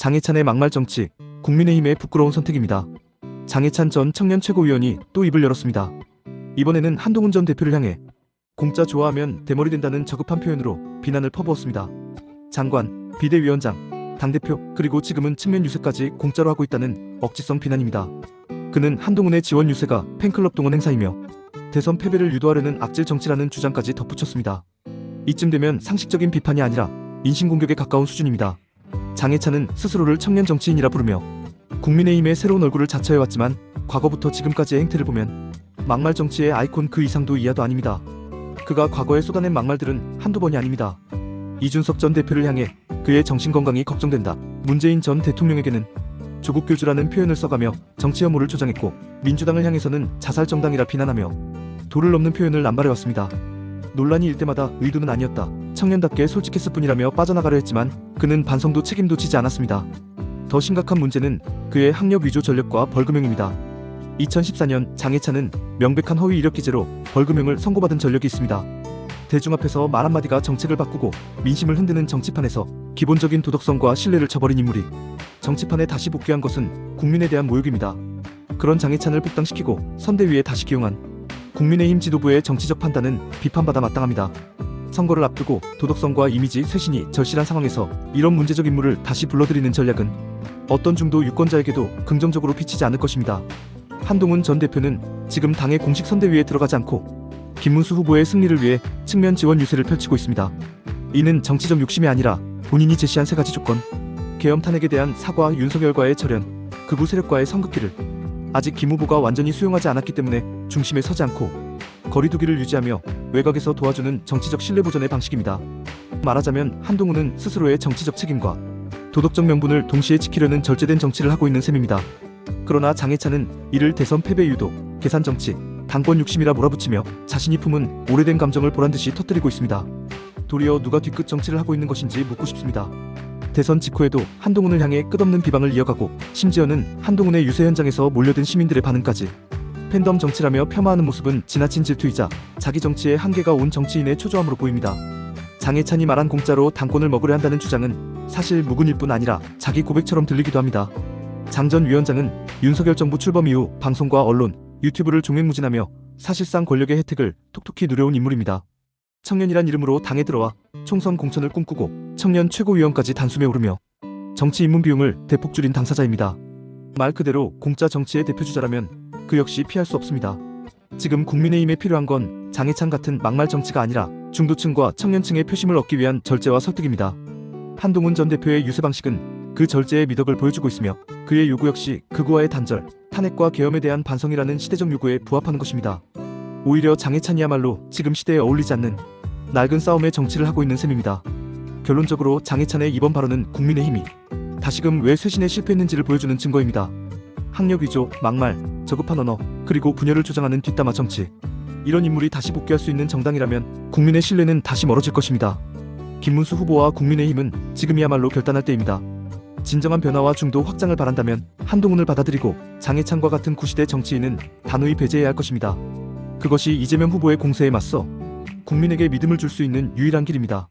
장해찬의 막말 정치, 국민의힘의 부끄러운 선택입니다. 장해찬 전 청년 최고위원이 또 입을 열었습니다. 이번에는 한동훈 전 대표를 향해 공짜 좋아하면 대머리 된다는 저급한 표현으로 비난을 퍼부었습니다. 장관, 비대위원장, 당대표, 그리고 지금은 측면 유세까지 공짜로 하고 있다는 억지성 비난입니다. 그는 한동훈의 지원 유세가 팬클럽 동원 행사이며 대선 패배를 유도하려는 악질 정치라는 주장까지 덧붙였습니다. 이쯤 되면 상식적인 비판이 아니라 인신공격에 가까운 수준입니다. 장해찬은 스스로를 청년 정치인이라 부르며 국민의힘의 새로운 얼굴을 자처해왔지만 과거부터 지금까지의 행태를 보면 막말 정치의 아이콘 그 이상도 이하도 아닙니다. 그가 과거에 쏟아낸 막말들은 한두 번이 아닙니다. 이준석 전 대표를 향해 그의 정신건강이 걱정된다. 문재인 전 대통령에게는 조국교주라는 표현을 써가며 정치 혐오를 조장했고 민주당을 향해서는 자살정당이라 비난하며 도를 넘는 표현을 남발해왔습니다. 논란이 일 때마다 의도는 아니었다. 청년답게 솔직했을 뿐이라며 빠져나가려 했지만 그는 반성도 책임도 지지 않았습니다. 더 심각한 문제는 그의 학력 위조 전력과 벌금형입니다. 2014년 장해찬은 명백한 허위 이력 기재로 벌금형을 선고받은 전력이 있습니다. 대중 앞에서 말 한마디가 정책을 바꾸고 민심을 흔드는 정치판에서 기본적인 도덕성과 신뢰를 저버린 인물이 정치판에 다시 복귀한 것은 국민에 대한 모욕입니다. 그런 장해찬을 복당시키고 선대위에 다시 기용한 국민의힘 지도부의 정치적 판단은 비판받아 마땅합니다. 선거를 앞두고 도덕성과 이미지 쇄신이 절실한 상황에서 이런 문제적 인물을 다시 불러들이는 전략은 어떤 중도 유권자에게도 긍정적으로 비치지 않을 것입니다. 한동훈 전 대표는 지금 당의 공식 선대위에 들어가지 않고 김문수 후보의 승리를 위해 측면 지원 유세를 펼치고 있습니다. 이는 정치적 욕심이 아니라 본인이 제시한 세 가지 조건, 계엄 탄핵에 대한 사과, 윤석열과의 절연, 극우 세력과의 선긋기를 아직 김 후보가 완전히 수용하지 않았기 때문에 중심에 서지 않고 거리두기를 유지하며 외곽에서 도와주는 정치적 신뢰 보전의 방식입니다. 말하자면 한동훈은 스스로의 정치적 책임과 도덕적 명분을 동시에 지키려는 절제된 정치를 하고 있는 셈입니다. 그러나 장해찬은 이를 대선 패배 유도, 계산 정치, 당권 욕심이라 몰아붙이며 자신이 품은 오래된 감정을 보란듯이 터뜨리고 있습니다. 도리어 누가 뒤끝 정치를 하고 있는 것인지 묻고 싶습니다. 대선 직후에도 한동훈을 향해 끝없는 비방을 이어가고 심지어는 한동훈의 유세 현장에서 몰려든 시민들의 반응까지 팬덤 정치라며 폄하하는 모습은 지나친 질투이자 자기 정치에 한계가 온 정치인의 초조함으로 보입니다. 장해찬이 말한 공짜로 당권을 먹으려 한다는 주장은 사실 묵은일 뿐 아니라 자기 고백처럼 들리기도 합니다. 장 전 위원장은 윤석열 정부 출범 이후 방송과 언론, 유튜브를 종횡무진하며 사실상 권력의 혜택을 톡톡히 누려온 인물입니다. 청년이란 이름으로 당에 들어와 총선 공천을 꿈꾸고 청년 최고위원까지 단숨에 오르며 정치 입문 비용을 대폭 줄인 당사자입니다. 말 그대로 공짜 정치의 대표주자라면 그 역시 피할 수 없습니다. 지금 국민의힘에 필요한 건 장해찬 같은 막말 정치가 아니라 중도층과 청년층의 표심을 얻기 위한 절제와 설득입니다. 한동훈 전 대표의 유세 방식은 그 절제의 미덕을 보여주고 있으며 그의 요구 역시 극우와의 단절, 탄핵과 계엄에 대한 반성이라는 시대적 요구에 부합하는 것입니다. 오히려 장해찬이야말로 지금 시대에 어울리지 않는 낡은 싸움의 정치를 하고 있는 셈입니다. 결론적으로 장해찬의 이번 발언은 국민의힘이 다시금 왜 쇄신에 실패했는지를 보여주는 증거입니다. 학력 위조, 막말, 저급한 언어, 그리고 분열을 조장하는 뒷담화 정치. 이런 인물이 다시 복귀할 수 있는 정당이라면 국민의 신뢰는 다시 멀어질 것입니다. 김문수 후보와 국민의힘은 지금이야말로 결단할 때입니다. 진정한 변화와 중도 확장을 바란다면 한동훈을 받아들이고 장해찬과 같은 구시대 정치인은 단호히 배제해야 할 것입니다. 그것이 이재명 후보의 공세에 맞서 국민에게 믿음을 줄 수 있는 유일한 길입니다.